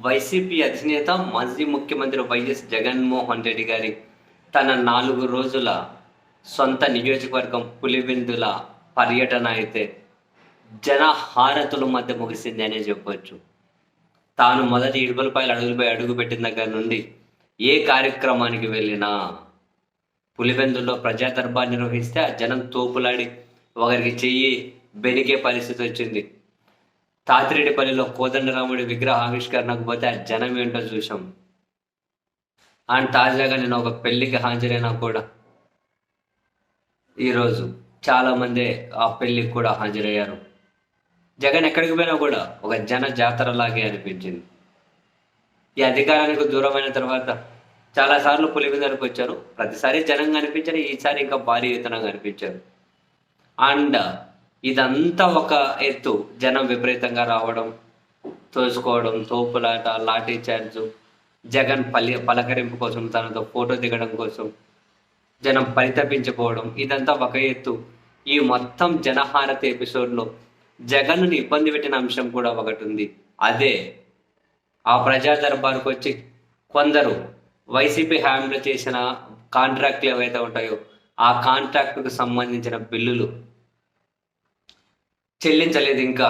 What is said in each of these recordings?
YCP అధినేత మాజీ ముఖ్యమంత్రి వైఎస్ జగన్మోహన్ రెడ్డి గారి తన 4 రోజుల సొంత నియోజకవర్గం పులివెందుల పర్యటన అయితే జన హారతుల మధ్య ముగిసింది అనే చెప్పొచ్చు. తాను మొదటి ఇడుపులపై అడుగుపెట్టిన దగ్గర నుండి ఏ కార్యక్రమానికి వెళ్ళినా పులివెందుల్లో ప్రజా దర్బార్ నిర్వహిస్తే ఆ జనం తోపులాడి ఒకరికి చెయ్యి బెనికే పరిస్థితి వచ్చింది. తాతిరెడ్డిపల్లిలో కోదండరాముడి విగ్రహ ఆవిష్కరణకు పోతే ఆ జనం ఏంటో చూసాం. అండ్ తాజాగా నేను ఒక పెళ్లికి హాజరైనా కూడా ఈరోజు చాలామంది ఆ పెళ్లికి కూడా హాజరయ్యారు. జగన్ ఎక్కడికి పోయినా కూడా ఒక జన జాతరలాగే అనిపించింది. ఈ అధికారానికి దూరమైన తర్వాత చాలాసార్లు పులివెందులకు వచ్చారు. ప్రతిసారి జనం కనిపించారు, ఈసారి ఇంకా భారీ ఎత్తున కనిపించారు. అండ్ ఇదంతా ఒక ఎత్తు, జనం విపరీతంగా రావడం, తోసుకోవడం, తోపులాట, లాఠీ చార్జు, జగన్ పలకరింపు కోసం, తనతో ఫోటో దిగడం కోసం జనం పరితపించిపోవడం, ఇదంతా ఒక ఎత్తు. ఈ మొత్తం జనహారతి ఎపిసోడ్లో జగన్ను ఇబ్బంది పెట్టిన అంశం కూడా ఒకటి ఉంది. అదే ఆ ప్రజా దర్బార్కు వచ్చి కొందరు వైసీపీ హ్యాండ్లో చేసిన కాంట్రాక్ట్లు ఏవైతే ఉంటాయో ఆ కాంట్రాక్టుకు సంబంధించిన బిల్లులు చెల్లించలేదు, ఇంకా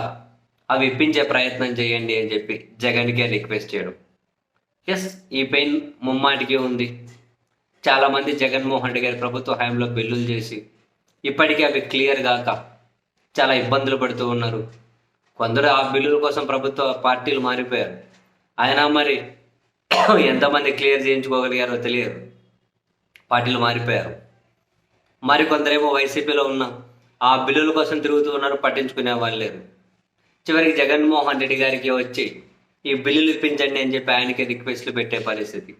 అవి ఇప్పించే ప్రయత్నం చేయండి అని చెప్పి జగన్కే రిక్వెస్ట్ చేయడం. ఎస్, ఈ పెయిన్ ముమ్మాటికి ఉంది. చాలామంది జగన్మోహన్ రెడ్డి గారి ప్రభుత్వ హయాంలో బిల్లులు చేసి ఇప్పటికీ అవి క్లియర్ కాక చాలా ఇబ్బందులు పడుతూ ఉన్నారు. కొందరు ఆ బిల్లుల కోసం ప్రభుత్వ పార్టీలు మారిపోయారు. అయినా మరి ఎంతమంది క్లియర్ చేయించుకోగలిగారో తెలియదు, పార్టీలు మారిపోయారు. మరి కొందరేమో వైసీపీలో ఉన్న ఆ బిల్లుల కోసం తిరుగుతూ ఉన్నారు, పట్టించుకునే వాళ్ళు లేరు. చివరికి జగన్మోహన్ రెడ్డి గారికి వచ్చి ఈ బిల్లులు ఇప్పించండి అని చెప్పి ఆయనకి రిక్వెస్ట్లు పెట్టే పరిస్థితి.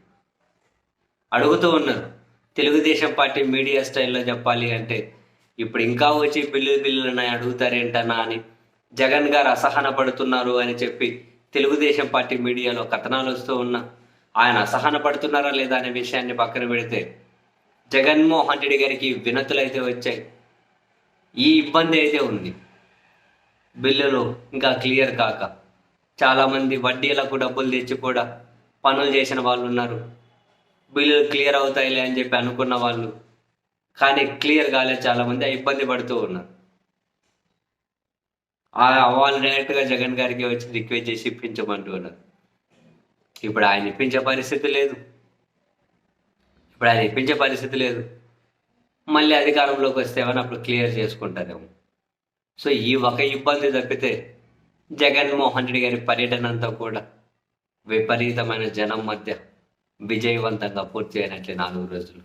అడుగుతూ ఉన్నారు. తెలుగుదేశం పార్టీ మీడియా స్టైల్లో చెప్పాలి అంటే ఇప్పుడు ఇంకా వచ్చి బిల్లులు అడుగుతారేంటన్నా అని జగన్ గారు అసహన పడుతున్నారు అని చెప్పి తెలుగుదేశం పార్టీ మీడియాలో కథనాలు వస్తూ ఉన్నా ఆయన అసహన పడుతున్నారా లేదా అనే విషయాన్ని పక్కన పెడితే జగన్మోహన్ రెడ్డి గారికి వినతులు అయితే వచ్చాయి. ఈ ఇబ్బంది అయితే ఉంది. బిల్లులు ఇంకా క్లియర్ కాక చాలామంది వడ్డీలకు డబ్బులు తెచ్చి కూడా పనులు చేసిన వాళ్ళు ఉన్నారు. బిల్లులు క్లియర్ అవుతాయిలే అని చెప్పి అనుకున్న వాళ్ళు, కానీ క్లియర్ కాలేదు. చాలామంది ఇబ్బంది పడుతూ ఉన్నారు. వాళ్ళు డైరెక్ట్గా జగన్ గారికి వచ్చి రిక్వెస్ట్ చేసి ఇప్పించమంటూ ఉన్నారు. ఇప్పుడు ఆయన ఇప్పించే పరిస్థితి లేదు. మళ్ళీ అధికారంలోకి వస్తేమని అప్పుడు క్లియర్ చేసుకుంటారేమో. సో ఈ ఒక ఇబ్బంది తప్పితే జగన్మోహన్ రెడ్డి గారి పర్యటన అంతా కూడా విపరీతమైన జనం మధ్య విజయవంతంగా పూర్తి అయినట్లే 4 రోజులు.